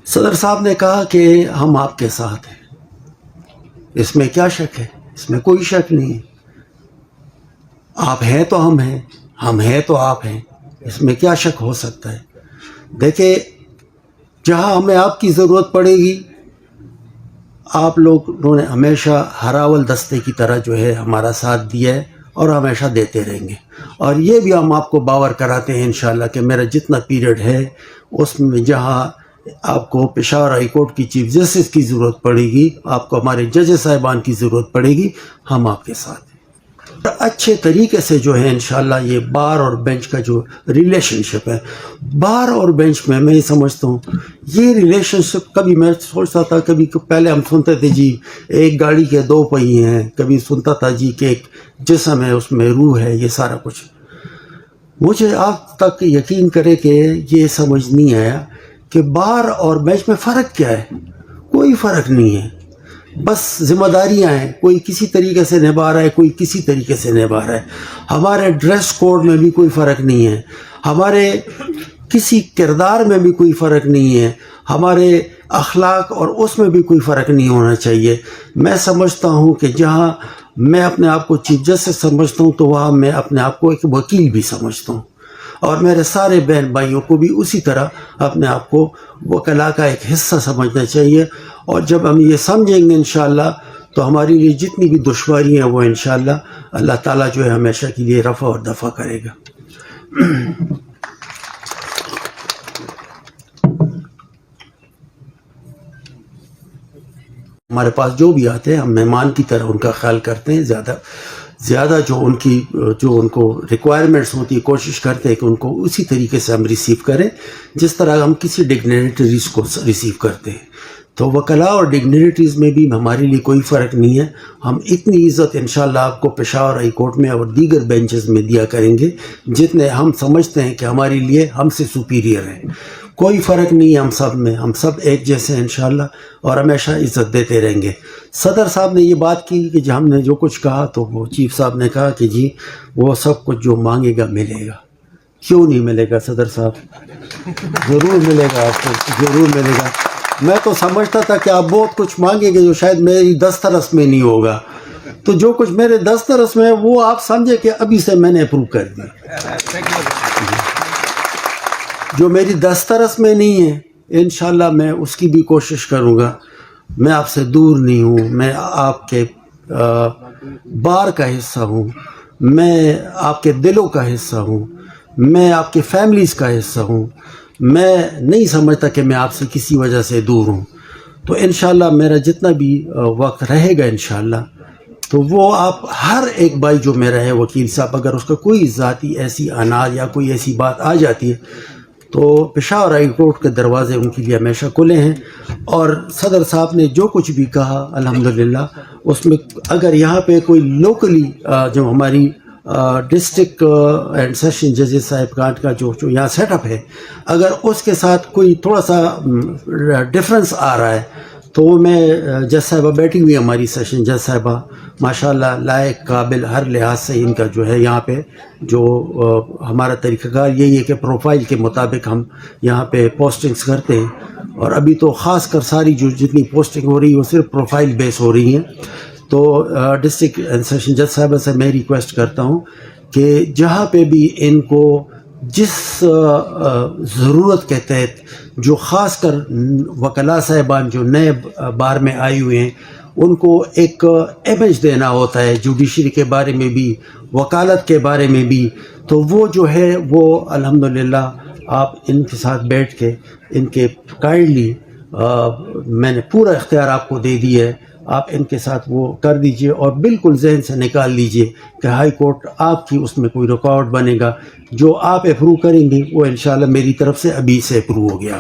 صدر صاحب نے کہا کہ ہم آپ کے ساتھ ہیں، اس میں کیا شک ہے؟ اس میں کوئی شک نہیں ہے. آپ ہیں تو ہم ہیں تو آپ ہیں، اس میں کیا شک ہو سکتا ہے؟ دیکھیں، جہاں ہمیں آپ کی ضرورت پڑے گی، آپ لوگوں نے ہمیشہ ہراول دستے کی طرح جو ہے ہمارا ساتھ دیا ہے اور ہمیشہ دیتے رہیں گے. اور یہ بھی ہم آپ کو باور کراتے ہیں انشاءاللہ کہ میرا جتنا پیریڈ ہے اس میں جہاں آپ کو پشاور ہائی کورٹ کی چیف جسٹس کی ضرورت پڑے گی، آپ کو ہمارے ججز صاحبان کی ضرورت پڑے گی، ہم آپ کے ساتھ ہیں. اچھے طریقے سے جو ہے انشاءاللہ یہ بار اور بینچ کا جو ریلیشن شپ ہے، بار اور بینچ میں یہ سمجھتا ہوں یہ ریلیشن شپ، کبھی میں سوچتا تھا، کبھی پہلے ہم سنتے تھے جی ایک گاڑی کے دو پہیے ہیں، کبھی سنتا تھا جی کہ ایک جسم ہے اس میں روح ہے، یہ سارا کچھ. مجھے آج تک یقین کرے کہ یہ سمجھ نہیں آیا کہ بار اور بینچ میں فرق کیا ہے. کوئی فرق نہیں ہے، بس ذمہ داریاں ہیں، کوئی کسی طریقے سے نبھا رہا ہے، کوئی کسی طریقے سے نبھا رہا ہے. ہمارے ڈریس کوڈ میں بھی کوئی فرق نہیں ہے، ہمارے کسی کردار میں بھی کوئی فرق نہیں ہے، ہمارے اخلاق اور اس میں بھی کوئی فرق نہیں ہونا چاہیے. میں سمجھتا ہوں کہ جہاں میں اپنے آپ کو چیف جسٹس سمجھتا ہوں تو وہاں میں اپنے آپ کو ایک وکیل بھی سمجھتا ہوں، اور میرے سارے بہن بھائیوں کو بھی اسی طرح اپنے آپ کو وکلا کا ایک حصہ سمجھنا چاہیے. اور جب ہم یہ سمجھیں گے انشاءاللہ تو ہماری لیے جتنی بھی دشواری ہیں وہ انشاءاللہ اللہ تعالیٰ جو ہے ہمیشہ کے لیے رفع اور دفع کرے گا. ہمارے پاس جو بھی آتے ہیں ہم مہمان کی طرح ان کا خیال کرتے ہیں، زیادہ جو ان کو ریکوائرمنٹس ہوتی ہے کوشش کرتے ہیں کہ ان کو اسی طریقے سے ہم ریسیو کریں جس طرح ہم کسی ڈگنیٹریز کو ریسیو کرتے ہیں. تو وکلا اور ڈگنیٹریز میں بھی ہمارے لیے کوئی فرق نہیں ہے. ہم اتنی عزت انشاءاللہ آپ کو پشاور ہائی کورٹ میں اور دیگر بینچز میں دیا کریں گے جتنے ہم سمجھتے ہیں کہ ہمارے لیے ہم سے سپیریئر ہیں. کوئی فرق نہیں ہے ہم سب میں، ہم سب ایک جیسے ہیں انشاءاللہ، اور ہمیشہ عزت دیتے رہیں گے. صدر صاحب نے یہ بات کی کہ ہم نے جو کچھ کہا تو وہ چیف صاحب نے کہا کہ جی وہ سب کچھ جو مانگے گا ملے گا. کیوں نہیں ملے گا صدر صاحب؟ ضرور ملے گا آپ کو، ضرور ملے گا. میں تو سمجھتا تھا کہ آپ بہت کچھ مانگیں گے جو شاید میری دسترس میں نہیں ہوگا، تو جو کچھ میرے دسترس میں ہے وہ آپ سمجھے کہ ابھی سے میں نے اپروو کر دیا. جو میری دسترس میں نہیں ہے انشاءاللہ میں اس کی بھی کوشش کروں گا. میں آپ سے دور نہیں ہوں، میں آپ کے بار کا حصہ ہوں، میں آپ کے دلوں کا حصہ ہوں، میں آپ کے فیملیز کا حصہ ہوں. میں نہیں سمجھتا کہ میں آپ سے کسی وجہ سے دور ہوں. تو انشاءاللہ میرا جتنا بھی وقت رہے گا انشاءاللہ تو وہ آپ ہر ایک بھائی جو میرا ہے وکیل صاحب، اگر اس کا کوئی ذاتی ایسی اناج یا کوئی ایسی بات آ جاتی ہے تو پشاور ہائی کورٹ کے دروازے ان کے لیے ہمیشہ کھلے ہیں. اور صدر صاحب نے جو کچھ بھی کہا الحمدللہ اس میں اگر یہاں پہ کوئی لوکلی جو ہماری ڈسٹرکٹ اینڈ سیشن ججز صاحب کا جو یہاں سیٹ اپ ہے، اگر اس کے ساتھ کوئی تھوڑا سا ڈفرنس آ رہا ہے تو میں جج صاحبہ بیٹھی ہوئی ہماری سیشن جج صاحبہ ماشاءاللہ لائق قابل ہر لحاظ سے ان کا جو ہے یہاں پہ جو ہمارا طریقہ کار یہی ہے کہ پروفائل کے مطابق ہم یہاں پہ پوسٹنگز کرتے ہیں. اور ابھی تو خاص کر ساری جو جتنی پوسٹنگ ہو رہی ہے وہ صرف پروفائل بیس ہو رہی ہیں. تو ڈسٹرکٹ اینڈ سیشن جج صاحبہ سے میں ریکویسٹ کرتا ہوں کہ جہاں پہ بھی ان کو جس ضرورت کے تحت جو خاص کر وکلا صاحبان جو نئے بار میں آئے ہوئے ہیں ان کو ایک امیج دینا ہوتا ہے جوڈیشری کے بارے میں بھی، وکالت کے بارے میں بھی، تو وہ جو ہے وہ الحمدللہ آپ ان کے ساتھ بیٹھ کے ان کے کائنڈلی میں نے پورا اختیار آپ کو دے دیا ہے، آپ ان کے ساتھ وہ کر دیجئے اور بالکل ذہن سے نکال لیجئے کہ ہائی کورٹ آپ کی اس میں کوئی رکاوٹ بنے گا. جو آپ اپروو کریں گے وہ انشاءاللہ میری طرف سے ابھی سے اپروو ہو گیا.